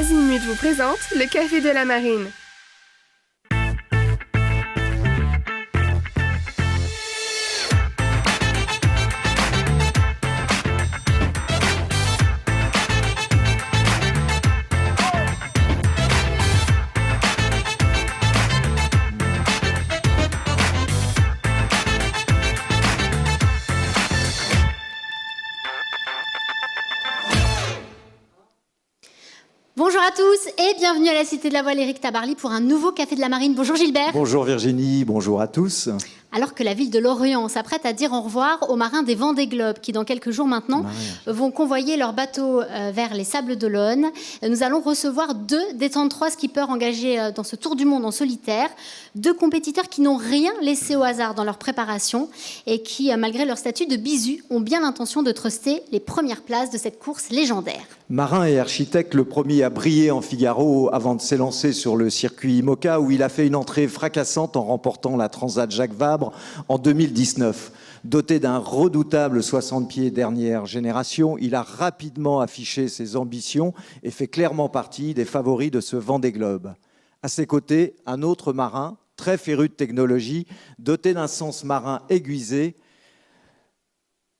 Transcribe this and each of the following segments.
Azimut vous présente le Café de la Marine. Bonjour à tous et bienvenue à la Cité de la Voile Éric Tabarly pour un nouveau Café de la Marine. Bonjour Gilbert. Bonjour Virginie, bonjour à tous. Alors que la ville de Lorient s'apprête à dire au revoir aux marins des Vendée Globe qui, dans quelques jours maintenant, vont convoyer leur bateau vers les Sables d'Olonne, nous allons recevoir 2 des 33 skippers engagés dans ce tour du monde en solitaire. 2 compétiteurs qui n'ont rien laissé au hasard dans leur préparation et qui, malgré leur statut de bisu, ont bien l'intention de truster les premières places de cette course légendaire. Marin et architecte, le premier à briller en Figaro avant de s'élancer sur le circuit IMOCA où il a fait une entrée fracassante en remportant la Transat Jacques Vabre en 2019. Doté d'un redoutable 60 pieds dernière génération, il a rapidement affiché ses ambitions et fait clairement partie des favoris de ce Vendée Globe. À ses côtés, un autre marin, très féru de technologie, doté d'un sens marin aiguisé.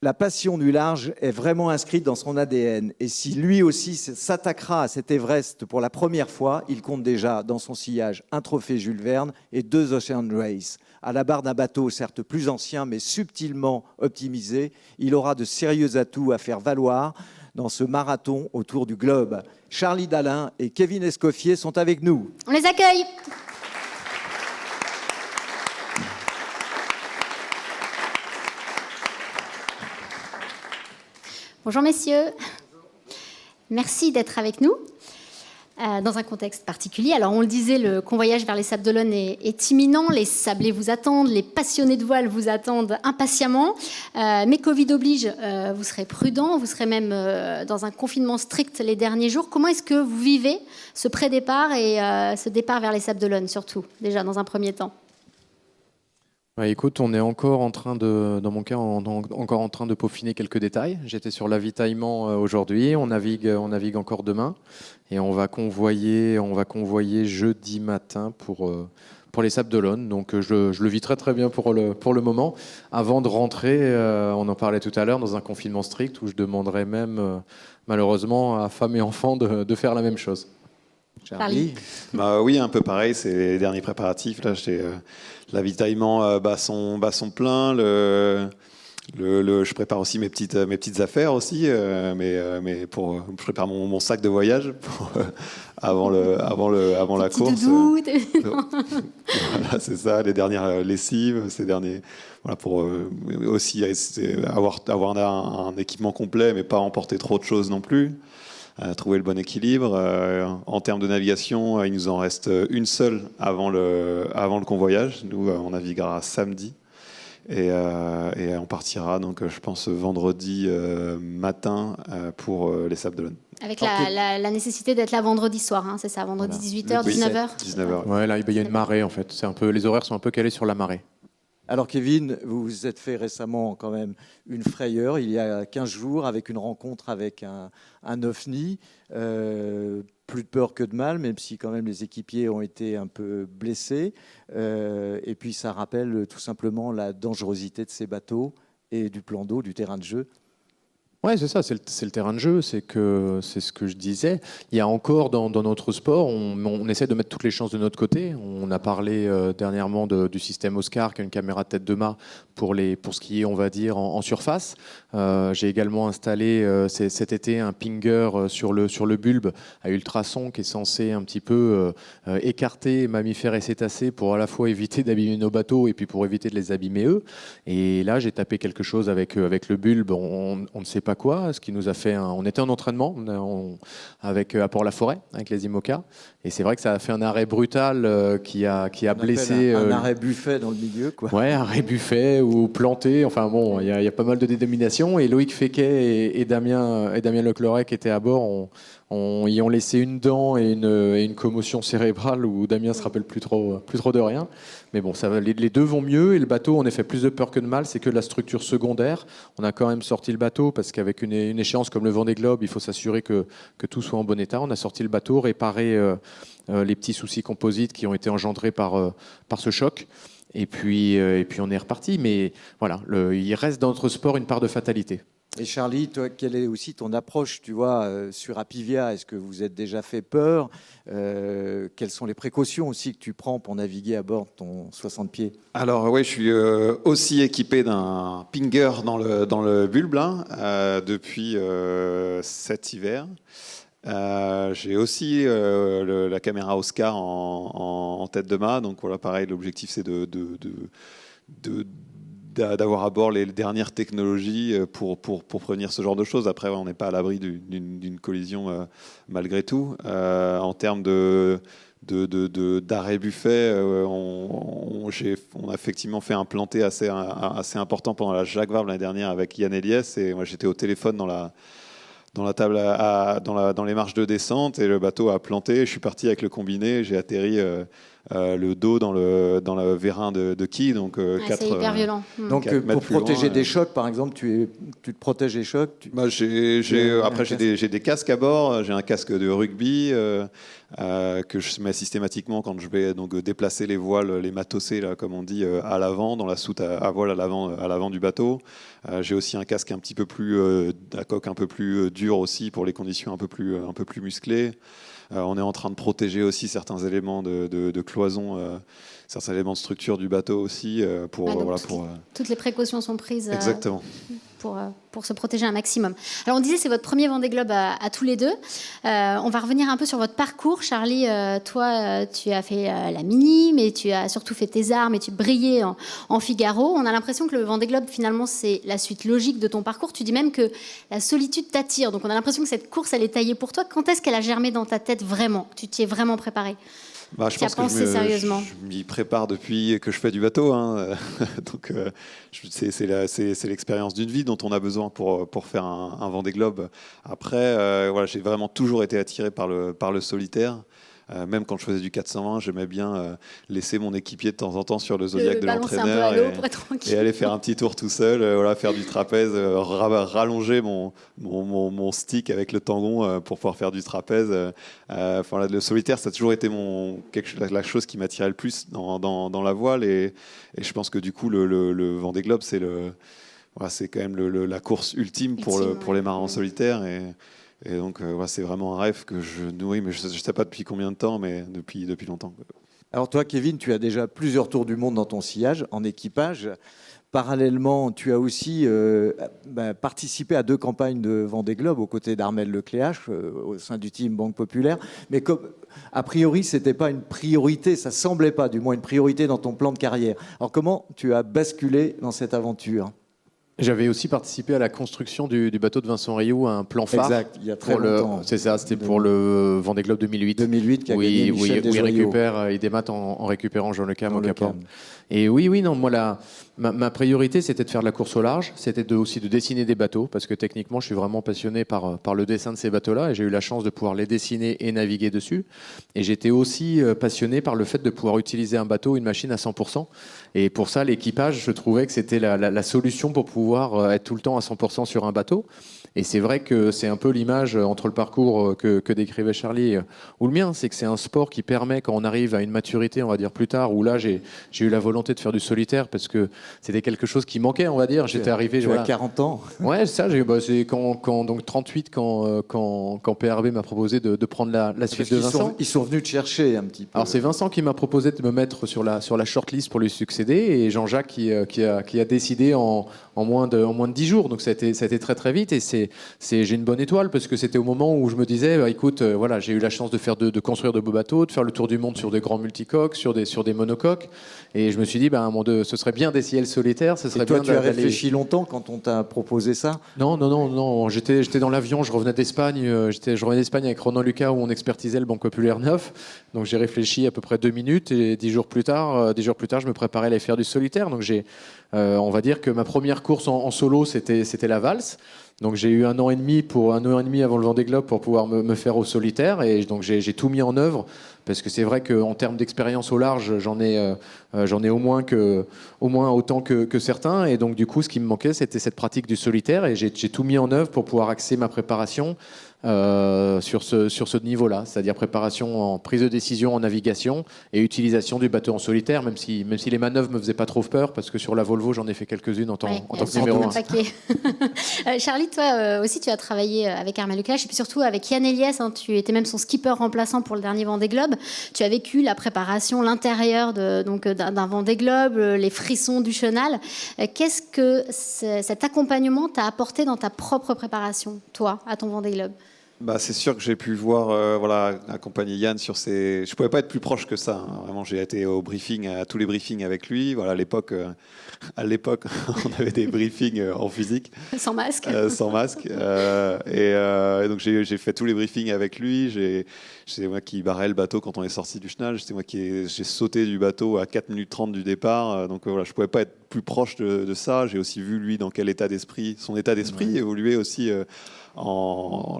La passion du large est vraiment inscrite dans son ADN. Et si lui aussi s'attaquera à cet Everest pour la première fois, il compte déjà dans son sillage un trophée Jules Verne et 2 Ocean Race. À la barre d'un bateau certes plus ancien mais subtilement optimisé, il aura de sérieux atouts à faire valoir dans ce marathon autour du globe. Charlie Dalin et Kevin Escoffier sont avec nous. On les accueille. Bonjour messieurs, merci d'être avec nous dans un contexte particulier. Alors on le disait, le convoyage vers les Sables d'Olonne est imminent, les sablés vous attendent, les passionnés de voile vous attendent impatiemment, mais Covid oblige, vous serez prudents, vous serez même dans un confinement strict les derniers jours. Comment est-ce que vous vivez ce pré-départ et ce départ vers les Sables d'Olonne surtout, déjà dans un premier temps ? Bah, écoute, on est encore en train de, dans mon cas, encore en train de peaufiner quelques détails. J'étais sur l'avitaillement aujourd'hui, on navigue encore demain et on va convoyer jeudi matin pour les Sables d'Olonne. Donc je le vis très très bien pour le moment. Avant de rentrer, on en parlait tout à l'heure, dans un confinement strict où je demanderais même malheureusement à femmes et enfants de faire la même chose. Charlie. Oui, un peu pareil, c'est les derniers préparatifs. Là, l'avitaillement bat son plein. Je prépare aussi mes petites affaires aussi, mais je prépare mon sac de voyage avant la course. Voilà, c'est ça, les dernières lessives, voilà, pour aussi avoir un équipement complet, mais pas emporter trop de choses non plus. Trouver le bon équilibre. En termes de navigation, il nous en reste une seule avant le convoyage. Nous, on naviguera samedi et on partira, donc, je pense, vendredi matin pour les Sables d'Olonne. Avec la nécessité d'être là vendredi soir, hein, c'est ça, vendredi 18h, 19h 19h. Ouais, là, il y a une marée en fait. Les horaires sont un peu calés sur la marée. Alors Kevin, vous vous êtes fait récemment quand même une frayeur, il y a 15 jours, avec une rencontre avec un ovni. Plus de peur que de mal, même si quand même les équipiers ont été un peu blessés. Et puis ça rappelle tout simplement la dangerosité de ces bateaux et du plan d'eau, du terrain de jeu. Ouais, c'est ça, c'est le terrain de jeu, c'est ce que je disais. Il y a encore dans notre sport, on essaie de mettre toutes les chances de notre côté. On a parlé dernièrement du système Oscar, qui a une caméra de tête de mât pour ce qui est, on va dire, en surface. J'ai également installé cet été un pinger sur le bulbe à ultrasons qui est censé un petit peu écarter mammifères et cétacés pour à la fois éviter d'abîmer nos bateaux et puis pour éviter de les abîmer eux. Et là, j'ai tapé quelque chose avec le bulbe, on ne sait pas quoi, ce qui nous a fait on était en entraînement avec à Port-la-Forêt avec les IMOCA et c'est vrai que ça a fait un arrêt brutal qui a blessé un arrêt buffet dans le milieu, quoi. Ouais, arrêt buffet ou planté, enfin bon, il y a pas mal de dénominations et Loïc Féquet et Damien Leclerc qui étaient à bord ont y ont laissé une dent et une commotion cérébrale où Damien se rappelle plus trop de rien. Mais bon, ça va, les deux vont mieux et le bateau, on a fait plus de peur que de mal. C'est que la structure secondaire. On a quand même sorti le bateau parce qu'avec une échéance comme le Vendée Globe, il faut s'assurer que tout soit en bon état. On a sorti le bateau, réparé les petits soucis composites qui ont été engendrés par ce choc. Et puis on est reparti. Mais voilà, il reste dans notre sport une part de fatalité. Et Charlie, toi, quelle est aussi ton approche, tu vois, sur Apivia? Est-ce que vous êtes déjà fait peur? Quelles sont les précautions aussi que tu prends pour naviguer à bord de ton 60 pieds? Alors oui, je suis aussi équipé d'un pinger dans le bulbe depuis cet hiver. J'ai aussi la caméra Oscar en tête de mât. Donc voilà, pareil, l'objectif c'est d'avoir à bord les dernières technologies pour prévenir ce genre de choses. Après, on n'est pas à l'abri d'une collision malgré tout. En termes d'arrêt buffet, on a effectivement fait un planté assez important pendant la Jacques Vabre l'année dernière avec Yann Eliès, et moi j'étais au téléphone dans la table dans les marches de descente, et le bateau a planté. Je suis parti avec le combiné, j'ai atterri le dos dans le vérin de quille, donc c'est hyper violent. Donc pour protéger des chocs, par exemple, tu te protèges des chocs. Après j'ai des casques à bord. J'ai un casque de rugby que je mets systématiquement quand je vais donc déplacer les voiles, les matosser là, comme on dit, à l'avant, dans la soute à voile à l'avant du bateau. J'ai aussi un casque un petit peu plus à coque un peu plus dur aussi pour les conditions un peu plus musclées. On est en train de protéger aussi certains éléments de cloison, certains éléments de structure du bateau aussi. Toutes les précautions sont prises. Exactement. Pour se protéger un maximum. Alors on disait c'est votre premier Vendée Globe à tous les deux. On va revenir un peu sur votre parcours. Charlie, toi tu as fait la Mini, mais tu as surtout fait tes armes et tu brillais en Figaro. On a l'impression que le Vendée Globe finalement c'est la suite logique de ton parcours. Tu dis même que la solitude t'attire. Donc on a l'impression que cette course elle est taillée pour toi. Quand est-ce qu'elle a germé dans ta tête vraiment? Tu t'y es vraiment préparé? Je pense que je m'y prépare depuis que je fais du bateau. Donc, c'est l'expérience d'une vie dont on a besoin pour faire un Vendée Globe. Après, j'ai vraiment toujours été attiré par le solitaire. Même quand je faisais du 420, j'aimais bien laisser mon équipier de temps en temps sur le Zodiac de l'entraîneur et aller faire un petit tour tout seul, faire du trapèze, rallonger mon stick avec le tangon pour pouvoir faire du trapèze. Le solitaire, ça a toujours été la chose qui m'attirait le plus dans la voile, et je pense que du coup le Vendée Globe, c'est quand même la course ultime pour les marins solitaires. Et donc, c'est vraiment un rêve que je nourris, mais je ne sais pas depuis combien de temps, mais depuis longtemps. Alors toi, Kevin, tu as déjà plusieurs tours du monde dans ton sillage, en équipage. Parallèlement, tu as aussi participé à 2 campagnes de Vendée Globe aux côtés d'Armel Lecléache au sein du team Banque Populaire. Mais comme, a priori, ce n'était pas une priorité, ça ne semblait pas du moins une priorité dans ton plan de carrière. Alors comment tu as basculé dans cette aventure ? J'avais aussi participé à la construction du bateau de Vincent Rioux, un plan phare. Exact, il y a très longtemps. C'est ça, c'était pour le Vendée Globe 2008. 2008 qui a gagné Michel Desjoyaux. Il démate en récupérant Jean Le Cam au Cap-Horn. Et moi, ma priorité, c'était de faire de la course au large, c'était aussi de dessiner des bateaux, parce que techniquement, je suis vraiment passionné par le dessin de ces bateaux-là, et j'ai eu la chance de pouvoir les dessiner et naviguer dessus. Et j'étais aussi passionné par le fait de pouvoir utiliser un bateau, une machine à 100%. Et pour ça, l'équipage, je trouvais que c'était la solution pour pouvoir être tout le temps à 100% sur un bateau. Et c'est vrai que c'est un peu l'image entre le parcours que décrivait Charlie ou le mien, c'est que c'est un sport qui permet, quand on arrive à une maturité, on va dire plus tard, où là j'ai eu la volonté de faire du solitaire parce que c'était quelque chose qui manquait, on va dire. J'étais arrivé. Tu as 40 ans. Ouais, ça. C'est donc 38 quand PRB m'a proposé de prendre la suite de Vincent. Ils sont venus te chercher un petit peu. Alors c'est Vincent qui m'a proposé de me mettre sur la shortlist pour lui succéder, et Jean-Jacques qui a décidé en moins de 10 jours. Donc ça a été très très vite, et j'ai une bonne étoile parce que c'était au moment où je me disais écoute, j'ai eu la chance de construire de beaux bateaux, de faire le tour du monde sur des grands multicoques, sur des monocoques, et je me suis dit ce serait bien d'essayer le solitaire. Et toi, tu as réfléchi longtemps quand on t'a proposé ça? Non. J'étais dans l'avion, je revenais d'Espagne. Je revenais d'Espagne avec Ronan Lucas où on expertisait le Banque Populaire 9. Donc j'ai réfléchi à peu près 2 minutes, et 10 jours plus tard, je me préparais à aller faire du solitaire. Donc on va dire que ma première course en solo, c'était la valse. Donc j'ai eu un an et demi avant le Vendée Globe pour pouvoir me faire au solitaire, et donc j'ai tout mis en œuvre, parce que c'est vrai qu'en termes d'expérience au large, j'en ai au moins autant que certains, et donc du coup ce qui me manquait c'était cette pratique du solitaire, et j'ai tout mis en œuvre pour pouvoir axer ma préparation sur ce niveau-là, c'est-à-dire préparation en prise de décision, en navigation et utilisation du bateau en solitaire, même si les manœuvres me faisaient pas trop peur, parce que sur la Volvo j'en ai fait quelques-unes en tant que numéro 1. Charlie, toi aussi tu as travaillé avec Armel Leclerc et puis surtout avec Yann Eliès, hein, tu étais même son skipper remplaçant pour le dernier Vendée Globe. Tu as vécu la préparation, l'intérieur d'un Vendée Globe, les frissons du chenal. Qu'est-ce que cet accompagnement t'a apporté dans ta propre préparation, toi, à ton Vendée Globe? C'est sûr que j'ai pu voir, accompagner Yann sur ses. Je pouvais pas être plus proche que ça, hein. Vraiment, j'ai été au briefing, à tous les briefings avec lui. Voilà, à l'époque, on avait des briefings en physique, sans masque. Sans masque. Et donc j'ai fait tous les briefings avec lui. C'est moi qui barrais le bateau quand on est sorti du chenal. J'ai sauté du bateau à 4 minutes 30 du départ. Donc voilà, je pouvais pas être plus proche de ça. J'ai aussi vu lui dans quel état d'esprit, son état d'esprit évoluer aussi.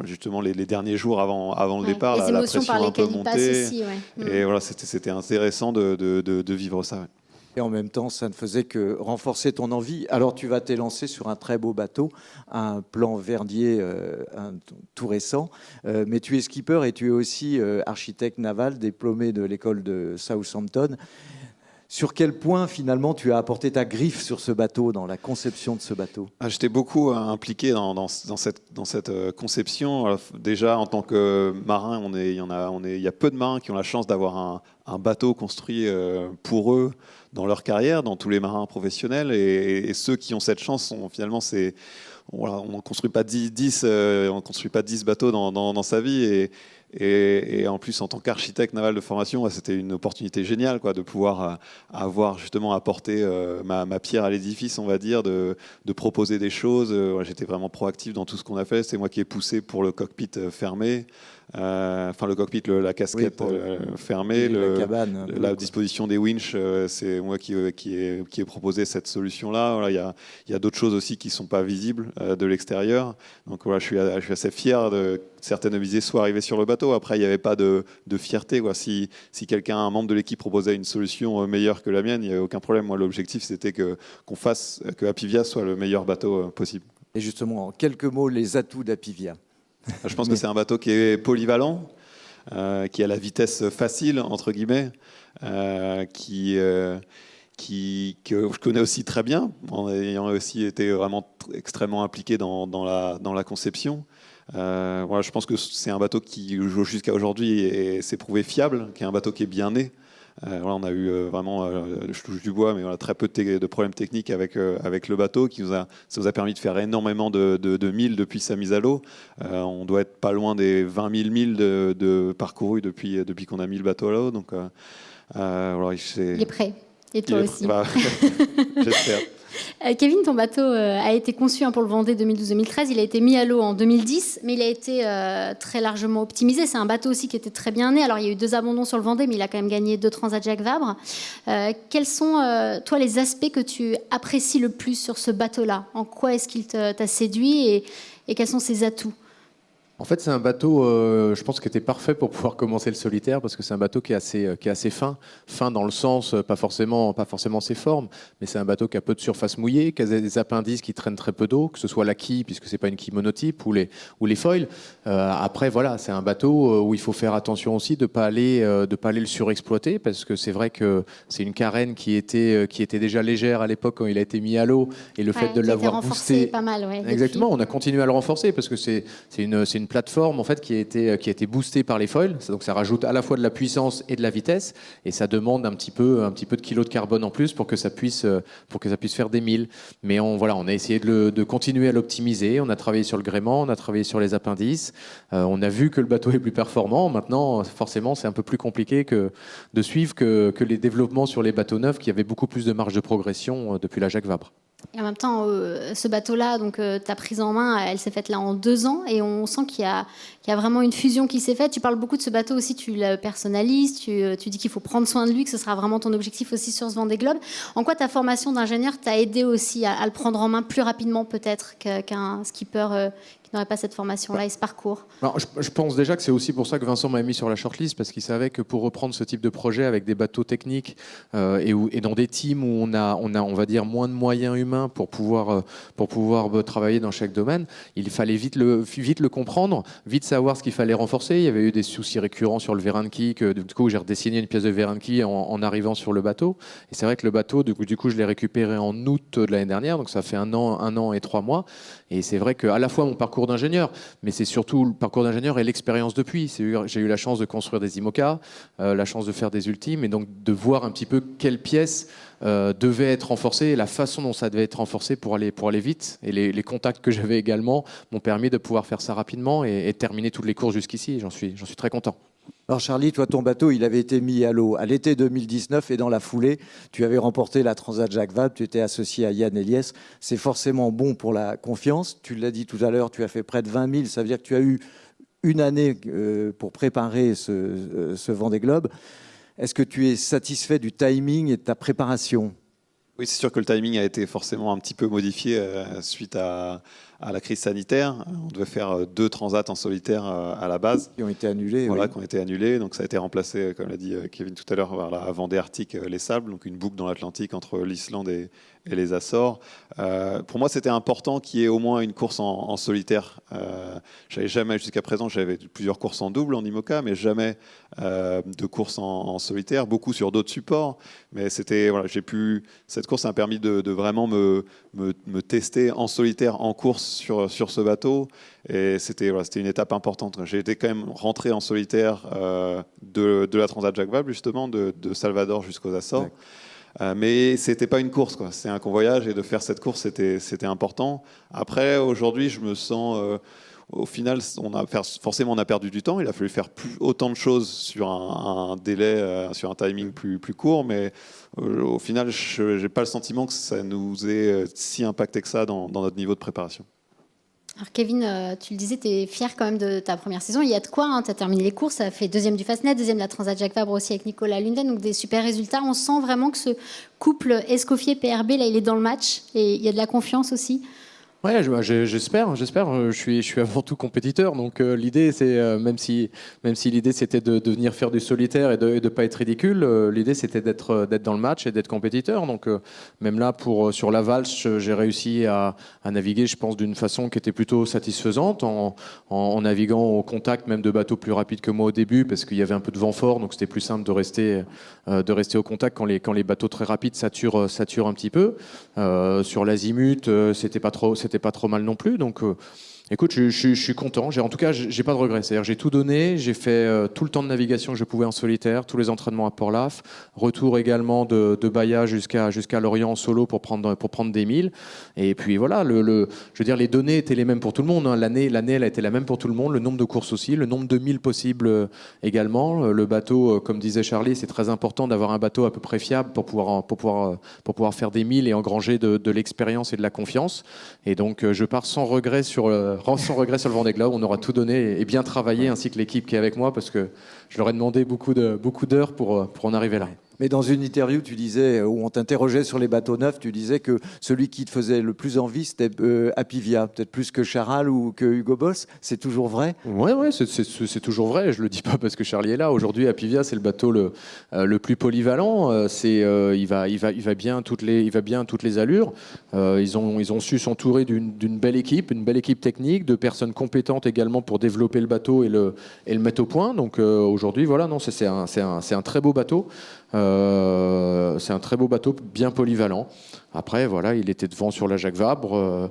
Justement les derniers jours avant le départ, les émotions la pression par un peu lesquelles il passe montée, aussi, et voilà, c'était intéressant de vivre ça. Et en même temps, ça ne faisait que renforcer ton envie. Alors, tu vas t'élancer sur un très beau bateau, un plan Verdier, tout récent. Mais tu es skipper et tu es aussi architecte naval, diplômé de l'école de Southampton. Sur quel point, finalement, tu as apporté ta griffe sur ce bateau, dans la conception de ce bateau? J'étais beaucoup impliqué dans cette conception. Alors, déjà, en tant que marin, il y a peu de marins qui ont la chance d'avoir un bateau construit pour eux dans leur carrière, dans tous les marins professionnels. Et ceux qui ont cette chance, on ne construit pas 10 bateaux dans sa vie. Et en plus, en tant qu'architecte naval de formation, c'était une opportunité géniale, de pouvoir avoir justement apporté ma pierre à l'édifice, on va dire, de proposer des choses. J'étais vraiment proactif dans tout ce qu'on a fait. C'est moi qui ai poussé pour le cockpit fermé. Le cockpit, la casquette fermée, la cabane, la disposition des winches, c'est moi qui ai proposé cette solution-là. Voilà, il y a d'autres choses aussi qui ne sont pas visibles de l'extérieur. Donc voilà, je suis assez fier de certaines visées soient arrivées sur le bateau. Après, il n'y avait pas de fierté. Si un membre de l'équipe proposait une solution meilleure que la mienne, il n'y avait aucun problème. Moi, l'objectif, c'était que Apivia soit le meilleur bateau possible. Et justement, en quelques mots, les atouts d'Apivia. Je pense que c'est un bateau qui est polyvalent, qui a la vitesse facile, entre guillemets, que je connais aussi très bien, en ayant aussi été vraiment extrêmement impliqué dans la conception. Je pense que c'est un bateau qui, jusqu'à aujourd'hui, s'est prouvé fiable, qui est un bateau qui est bien né. On a eu vraiment, je touche du bois, mais très peu de problèmes techniques avec le bateau, ça nous a permis de faire énormément de milles depuis sa mise à l'eau. On doit être pas loin des 20 000 milles de parcourus depuis qu'on a mis le bateau à l'eau. Donc, il est prêt. Et toi aussi. J'espère. Kevin, ton bateau a été conçu pour le Vendée 2012-2013. Il a été mis à l'eau en 2010, mais il a été très largement optimisé. C'est un bateau aussi qui était très bien né. Alors, il y a eu 2 abandons sur le Vendée, mais il a quand même gagné 2 Transat Jacques Vabre. Quels sont, toi, les aspects que tu apprécies le plus sur ce bateau-là? En quoi est-ce qu'il t'a séduit et quels sont ses atouts? En fait, c'est un bateau, je pense, qui était parfait pour pouvoir commencer le solitaire, parce que c'est un bateau qui est assez fin dans le sens, pas forcément ses formes, mais c'est un bateau qui a peu de surface mouillée, qui a des appendices qui traînent très peu d'eau, que ce soit la quille, puisque c'est pas une quille monotype, ou les foils. Après, voilà, c'est un bateau où il faut faire attention aussi de pas aller le surexploiter, parce que c'est vrai que c'est une carène qui était déjà légère à l'époque quand il a été mis à l'eau, et le fait de l'avoir boosté, pas mal, exactement, on a continué à le renforcer, parce que c'est une plateforme en fait qui a été boostée par les foils, donc ça rajoute à la fois de la puissance et de la vitesse, et ça demande un petit peu de kilos de carbone en plus pour que ça puisse faire des milles. Mais on a essayé de continuer à l'optimiser. On a travaillé sur le gréement, on a travaillé sur les appendices. On a vu que le bateau est plus performant. Maintenant, forcément, c'est un peu plus compliqué de suivre que les développements sur les bateaux neufs, qui avaient beaucoup plus de marge de progression depuis la Jacques Vabre. Et en même temps, ce bateau-là, donc ta prise en main, elle s'est faite là en 2 ans, et on sent qu'il y a vraiment une fusion qui s'est faite. Tu parles beaucoup de ce bateau aussi, tu le personnalises, tu dis qu'il faut prendre soin de lui, que ce sera vraiment ton objectif aussi sur ce Vendée Globe. En quoi ta formation d'ingénieur t'a aidé aussi à le prendre en main plus rapidement peut-être qu'un skipper qui n'aurait pas cette formation-là et ce parcours? Alors, je pense déjà que c'est aussi pour ça que Vincent m'a mis sur la shortlist, parce qu'il savait que pour reprendre ce type de projet avec des bateaux techniques et dans des teams où on va dire, moins de moyens humains pour pouvoir travailler dans chaque domaine, il fallait vite le comprendre, vite savoir ce qu'il fallait renforcer. Il y avait eu des soucis récurrents sur le Veranki, que du coup j'ai redessiné une pièce de Veranki en arrivant sur le bateau. Et c'est vrai que le bateau, du coup je l'ai récupéré en août de l'année dernière, donc ça fait un an et 3 mois. Et c'est vrai qu'à la fois mon parcours d'ingénieur, mais c'est surtout le parcours d'ingénieur et l'expérience depuis. J'ai eu la chance de construire des IMOCA, la chance de faire des ultimes, et donc de voir un petit peu quelles pièces devaient être renforcées, la façon dont ça devait être renforcé pour aller vite. Et les contacts que j'avais également m'ont permis de pouvoir faire ça rapidement et terminer toutes les courses jusqu'ici. J'en suis très content. Alors Charlie, toi, ton bateau, il avait été mis à l'eau à l'été 2019 et dans la foulée, tu avais remporté la Transat Jacques Vabre, tu étais associé à Yann Eliès. C'est forcément bon pour la confiance. Tu l'as dit tout à l'heure, tu as fait près de 20 000, ça veut dire que tu as eu une année pour préparer ce Vendée Globe. Est-ce que tu es satisfait du timing et de ta préparation ? Oui, c'est sûr que le timing a été forcément un petit peu modifié suite à la crise sanitaire. On devait faire 2 transats en solitaire à la base. Qui ont été annulés. Voilà, oui. qui ont été annulés. Donc ça a été remplacé, comme l'a dit Kevin tout à l'heure, par la Vendée Arctique Les Sables, donc une boucle dans l'Atlantique entre l'Islande et les Açores. Pour moi, c'était important qu'il y ait au moins une course en solitaire. J'avais jamais, jusqu'à présent, j'avais plusieurs courses en double en IMOCA, mais jamais de course en solitaire, beaucoup sur d'autres supports. Mais c'était, voilà, cette course m'a permis de vraiment me tester en solitaire, en course sur ce bateau. Et c'était une étape importante. J'ai été quand même rentré en solitaire de la Transat Jacques Vabre, justement, de Salvador jusqu'aux Açores. Mais c'était pas une course, quoi. C'est un convoyage, et de faire cette course, c'était important. Après, aujourd'hui, je me sens... au final, forcément, on a perdu du temps. Il a fallu faire autant de choses sur un délai, sur un timing plus court. Mais au final, je n'ai pas le sentiment que ça nous ait si impacté que ça dans notre niveau de préparation. Alors Kevin, tu le disais, tu es fier quand même de ta première saison. Il y a de quoi, hein, tu as terminé les courses, tu as fait 2e du Fastnet, 2e de la Transat Jacques Vabre aussi avec Nicolas Lunden, donc des super résultats. On sent vraiment que ce couple Escoffier-PRB, là, il est dans le match, et il y a de la confiance aussi. Ouais, j'espère. Je suis avant tout compétiteur, donc l'idée, c'est même si l'idée c'était de venir faire du solitaire et de pas être ridicule, l'idée c'était d'être dans le match et d'être compétiteur. Donc même là, sur la valse, j'ai réussi à naviguer, je pense, d'une façon qui était plutôt satisfaisante, en naviguant au contact même de bateaux plus rapides que moi au début, parce qu'il y avait un peu de vent fort, donc c'était plus simple de rester au contact quand les bateaux très rapides saturent un petit peu. Sur l'azimut, c'était pas trop mal non plus, donc écoute, je suis content. En tout cas, j'ai pas de regrets. C'est-à-dire, j'ai tout donné. J'ai fait tout le temps de navigation que je pouvais en solitaire, tous les entraînements à Port-Laf, retour également de Bahia jusqu'à Lorient en solo pour prendre des milles. Et puis voilà, je veux dire, les données étaient les mêmes pour tout le monde. Hein. L'année, elle a été la même pour tout le monde. Le nombre de courses aussi, le nombre de milles possibles également. Le bateau, comme disait Charlie, c'est très important d'avoir un bateau à peu près fiable pour pouvoir faire des milles et engranger de l'expérience et de la confiance. Et donc, je pars sans regret sur le Vendée Globe. On aura tout donné et bien travaillé, ainsi que l'équipe qui est avec moi, parce que je leur ai demandé beaucoup d'heures pour en arriver là. Mais dans une interview, tu disais, où on t'interrogeait sur les bateaux neufs, tu disais que celui qui te faisait le plus envie, c'était Apivia, peut-être plus que Charal ou que Hugo Boss. C'est toujours vrai ? Ouais, c'est toujours vrai. Je le dis pas parce que Charlie est là. Aujourd'hui, Apivia, c'est le bateau le plus polyvalent. Il va bien à toutes les allures. Ils ont su s'entourer d'une belle équipe technique, de personnes compétentes également pour développer le bateau et le mettre au point. Donc aujourd'hui, voilà, non, c'est un très beau bateau. C'est un très beau bateau, bien polyvalent. Après, voilà, il était devant sur la Jacques Vabre.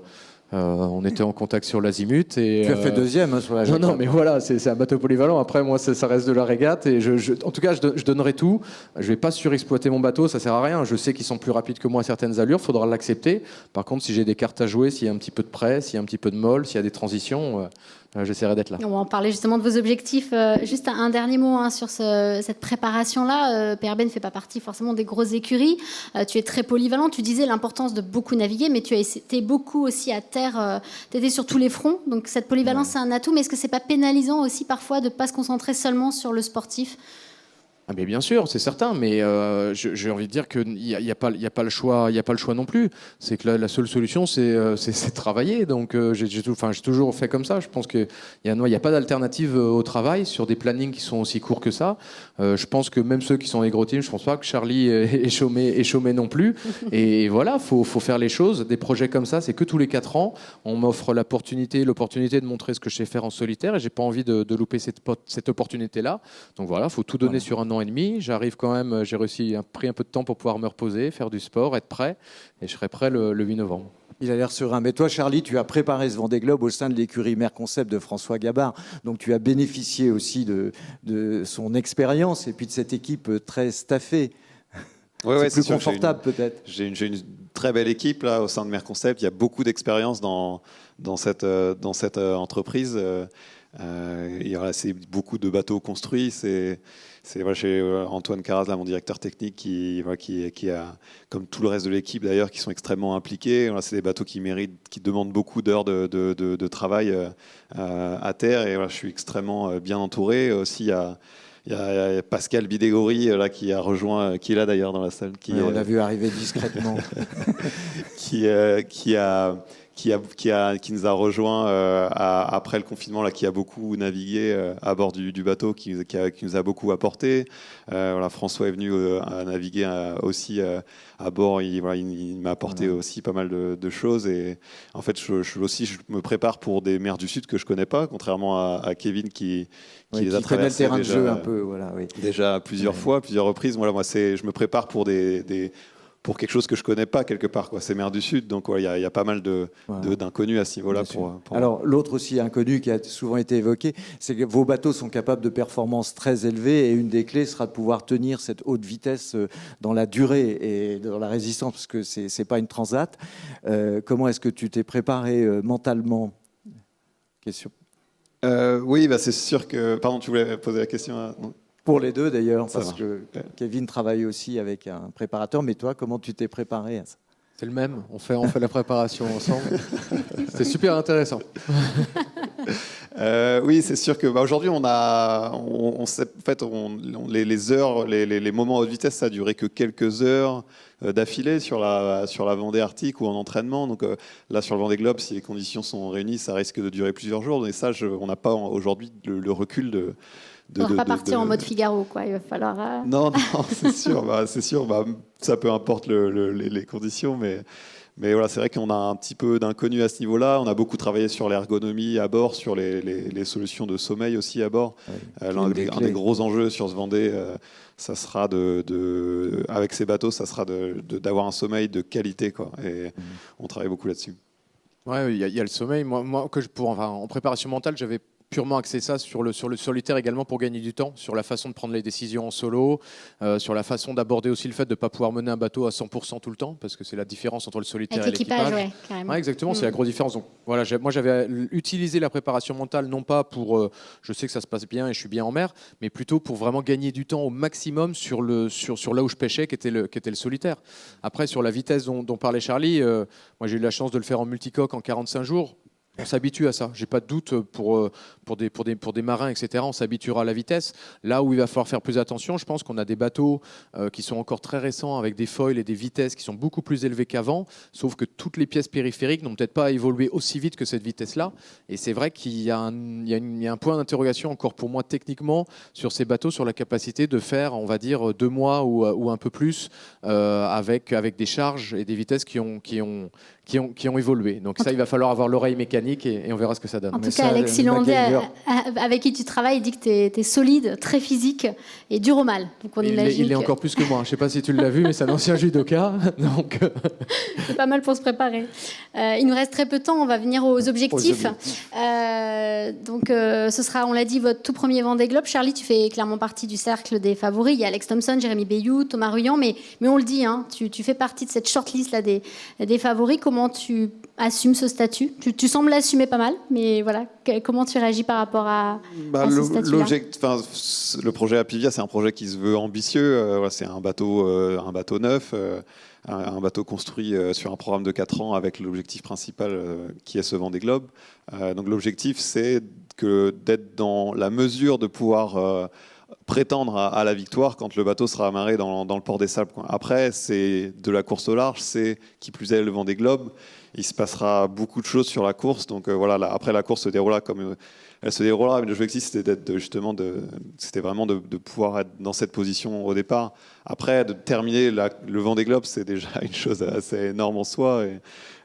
On était en contact sur l'azimut. Et, tu as fait 2e sur la Jacques Vabre. Non, mais voilà, c'est un bateau polyvalent. Après, moi, ça reste de la régate. Et en tout cas, je donnerai tout. Je ne vais pas surexploiter mon bateau, ça ne sert à rien. Je sais qu'ils sont plus rapides que moi à certaines allures, il faudra l'accepter. Par contre, si j'ai des cartes à jouer, s'il y a un petit peu de près, s'il y a un petit peu de molle, s'il y a des transitions, j'essaierai d'être là. On va en parler justement de vos objectifs. Juste un dernier mot sur cette préparation-là. PRB ne fait pas partie forcément des grosses écuries. Tu es très polyvalent. Tu disais l'importance de beaucoup naviguer, mais tu as été beaucoup aussi à terre. Tu étais sur tous les fronts. Donc cette polyvalence, c'est un atout. Mais est-ce que c'est pas pénalisant aussi parfois de ne pas se concentrer seulement sur le sportif ? Ah mais bien sûr, c'est certain, mais j'ai envie de dire qu'il n'y a pas le choix non plus. C'est que la seule solution, c'est de travailler. Donc j'ai toujours fait comme ça. Je pense qu'il n'y a pas d'alternative au travail sur des plannings qui sont aussi courts que ça. Je pense que même ceux qui sont les gros teams, je ne pense pas que Charlie est chômé non plus. Et voilà, faut faire les choses. Des projets comme ça, c'est que tous les 4 ans, on m'offre l'opportunité de montrer ce que je sais faire en solitaire, et j'ai pas envie de louper cette opportunité-là. Donc voilà, faut tout donner sur un an et demi. J'arrive quand même, j'ai pris un peu de temps pour pouvoir me reposer, faire du sport, être prêt, et je serai prêt le 8 novembre. Il a l'air serein. Mais toi, Charlie, tu as préparé ce Vendée Globe au sein de l'écurie Merconcept de François Gabard. Donc tu as bénéficié aussi de son expérience et puis de cette équipe très staffée. C'est plus confortable peut-être. J'ai une très belle équipe là, au sein de Merconcept. Il y a beaucoup d'expérience dans cette entreprise. C'est beaucoup de bateaux construits. C'est chez Antoine Caraz, là, mon directeur technique, qui a, comme tout le reste de l'équipe d'ailleurs, qui sont extrêmement impliqués. Voilà, c'est des bateaux qui demandent beaucoup d'heures de travail à terre. Et voilà, je suis extrêmement bien entouré. Aussi, il y a Pascal Bidégory là, qui est là d'ailleurs dans la salle. On l'a vu arriver discrètement. qui nous a rejoint après le confinement, là, qui a beaucoup navigué à bord du bateau, qui nous a beaucoup apporté. Voilà, François est venu à naviguer aussi à bord. Il m'a apporté aussi pas mal de choses. Et en fait, je me prépare pour des mers du Sud que je connais pas, contrairement à Kevin qui les a traversées le terrain de jeu un peu. Voilà, oui. Déjà plusieurs fois, plusieurs reprises. Voilà, moi, je me prépare pour pour quelque chose que je connais pas quelque part, quoi. C'est mer du Sud, donc il y a pas mal d'inconnus à ce niveau-là. Alors l'autre aussi inconnu qui a souvent été évoqué, c'est que vos bateaux sont capables de performances très élevées, et une des clés sera de pouvoir tenir cette haute vitesse dans la durée et dans la résistance, parce que c'est pas une transat. Comment est-ce que tu t'es préparé mentalement? Question. Oui, c'est sûr que... Pardon, tu voulais poser la question non. Pour les deux d'ailleurs, parce que Kevin travaille aussi avec un préparateur. Mais toi, comment tu t'es préparé à ça? C'est le même, on fait la préparation ensemble. C'est super intéressant. Oui, c'est sûr que aujourd'hui, les heures, les moments à haute vitesse, ça a duré que quelques heures d'affilée sur la Vendée Arctique ou en entraînement. Donc là, sur le Vendée Globe, si les conditions sont réunies, ça risque de durer plusieurs jours. Et ça, on n'a pas aujourd'hui le recul de... On ne va pas partir en mode Figaro, quoi. Il va falloir... Non, c'est sûr. C'est sûr. Ça peu importe les conditions, mais voilà, c'est vrai qu'on a un petit peu d'inconnu à ce niveau-là. On a beaucoup travaillé sur l'ergonomie à bord, sur les solutions de sommeil aussi à bord. Oui, un des gros enjeux sur ce Vendée, ça sera avec ces bateaux, ça sera d'avoir un sommeil de qualité, quoi. Et on travaille beaucoup là-dessus. Ouais, il y a le sommeil. Moi, en préparation mentale, j'avais purement axé ça sur le solitaire également pour gagner du temps, sur la façon de prendre les décisions en solo, sur la façon d'aborder aussi le fait de ne pas pouvoir mener un bateau à 100% tout le temps, parce que c'est la différence entre le solitaire et l'équipage. Ouais, carrément. Ouais, exactement, c'est la grosse différence. Donc, voilà, moi j'avais utilisé la préparation mentale, non pas pour je sais que ça se passe bien et je suis bien en mer, mais plutôt pour vraiment gagner du temps au maximum sur là où je pêchais, qui était le solitaire. Après, sur la vitesse dont parlait Charlie, moi j'ai eu la chance de le faire en multicoque en 45 jours. On s'habitue à ça. J'ai pas de doute pour des marins, etc. On s'habituera à la vitesse. Là où il va falloir faire plus attention, je pense qu'on a des bateaux qui sont encore très récents avec des foils et des vitesses qui sont beaucoup plus élevées qu'avant. Sauf que toutes les pièces périphériques n'ont peut-être pas évolué aussi vite que cette vitesse-là. Et c'est vrai qu'il y a un point d'interrogation encore pour moi techniquement sur ces bateaux, sur la capacité de faire, on va dire, 2 mois ou un peu plus avec des charges et des vitesses qui ont évolué. Donc ça, il va falloir avoir l'oreille mécanique et on verra ce que ça donne. En tout cas, Alexis Landais, avec qui tu travailles, dit que tu es solide, très physique et dur au mal. Donc on imagine il est encore plus que moi. Je ne sais pas si tu l'as vu, mais c'est un ancien judoka. Donc... C'est pas mal pour se préparer. Il nous reste très peu de temps. On va venir aux objectifs. Donc ce sera, on l'a dit, votre tout premier Vendée Globe. Charlie, tu fais clairement partie du cercle des favoris. Il y a Alex Thompson, Jérémy Bayou, Thomas Ruyant. Mais on le dit, hein, tu fais partie de cette shortlist là, des favoris. Comment tu assume ce statut? Tu sembles l'assumer pas mal, mais voilà, comment tu réagis par rapport à ce statut-là? Le projet Apivia, c'est un projet qui se veut ambitieux. Voilà, c'est un bateau neuf, un bateau construit sur un programme de 4 ans avec l'objectif principal qui est ce Vendée Globe. Donc l'objectif, c'est d'être dans la mesure de pouvoir prétendre à la victoire quand le bateau sera amarré dans le port des Sables. Après, c'est de la course au large, c'est qui plus est le Vendée Globe. Il se passera beaucoup de choses sur la course. Donc après, la course se déroulera comme elle se déroulera. Mais l'objectif, c'était c'était vraiment de pouvoir être dans cette position au départ. Après, de terminer le Vendée Globe, c'est déjà une chose assez énorme en soi.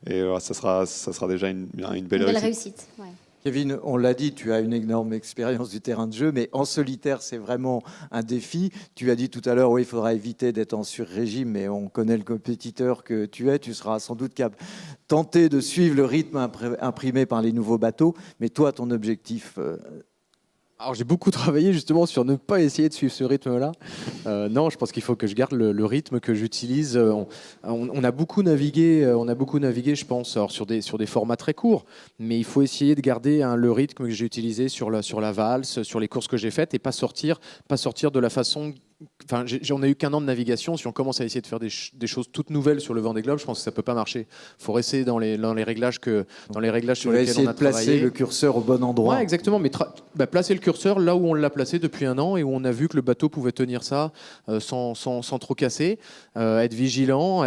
Et voilà, ça sera déjà une belle réussite. Ouais. Kevin, on l'a dit, tu as une énorme expérience du terrain de jeu, mais en solitaire, c'est vraiment un défi. Tu as dit tout à l'heure, oui, il faudra éviter d'être en sur-régime, mais on connaît le compétiteur que tu es. Tu seras sans doute tenté de suivre le rythme imprimé par les nouveaux bateaux. Mais toi, ton objectif... Alors j'ai beaucoup travaillé justement sur ne pas essayer de suivre ce rythme-là. Non, je pense qu'il faut que je garde le rythme que j'utilise. On a beaucoup navigué, je pense, alors sur des formats très courts, mais il faut essayer de garder le rythme que j'ai utilisé sur la valse, sur les courses que j'ai faites, et pas sortir de la façon. Enfin, on n'a eu qu'un an de navigation. Si on commence à essayer de faire des choses toutes nouvelles sur le Vendée Globe, je pense que ça peut pas marcher. Il faut rester dans les réglages sur lesquels on a essayer de placer le curseur au bon endroit. Ouais, exactement. Mais placer le curseur là où on l'a placé depuis un an et où on a vu que le bateau pouvait tenir ça sans trop casser. Être vigilant,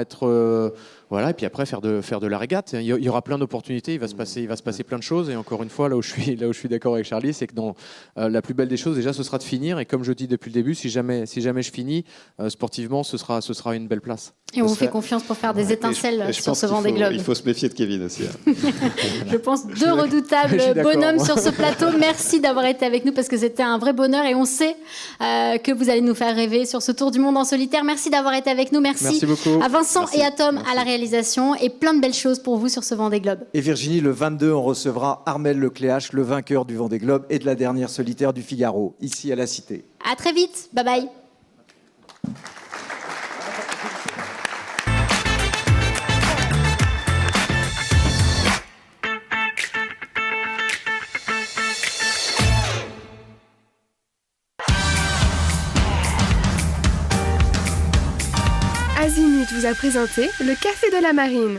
voilà, et puis après faire de la régate. Il y aura plein d'opportunités. Il va se passer plein de choses. Et encore une fois, là où je suis d'accord avec Charlie, c'est que dans la plus belle des choses, déjà, ce sera de finir. Et comme je dis depuis le début, si jamais je finis sportivement, ce sera une belle place. Et on vous fait confiance pour faire des étincelles sur ce Vendée Globe. Il faut se méfier de Kevin aussi. Je pense deux redoutables bonhommes sur ce plateau. Merci d'avoir été avec nous parce que c'était un vrai bonheur et on sait que vous allez nous faire rêver sur ce tour du monde en solitaire. Merci d'avoir été avec nous. Merci beaucoup. À Vincent et à Tom à la réalisation et plein de belles choses pour vous sur ce Vendée Globe. Et Virginie, le 22, on recevra Armel Lecléache, le vainqueur du Vendée Globe et de la dernière solitaire du Figaro, ici à la Cité. À très vite. Bye bye. Azimut vous a présenté le Café de la Marine.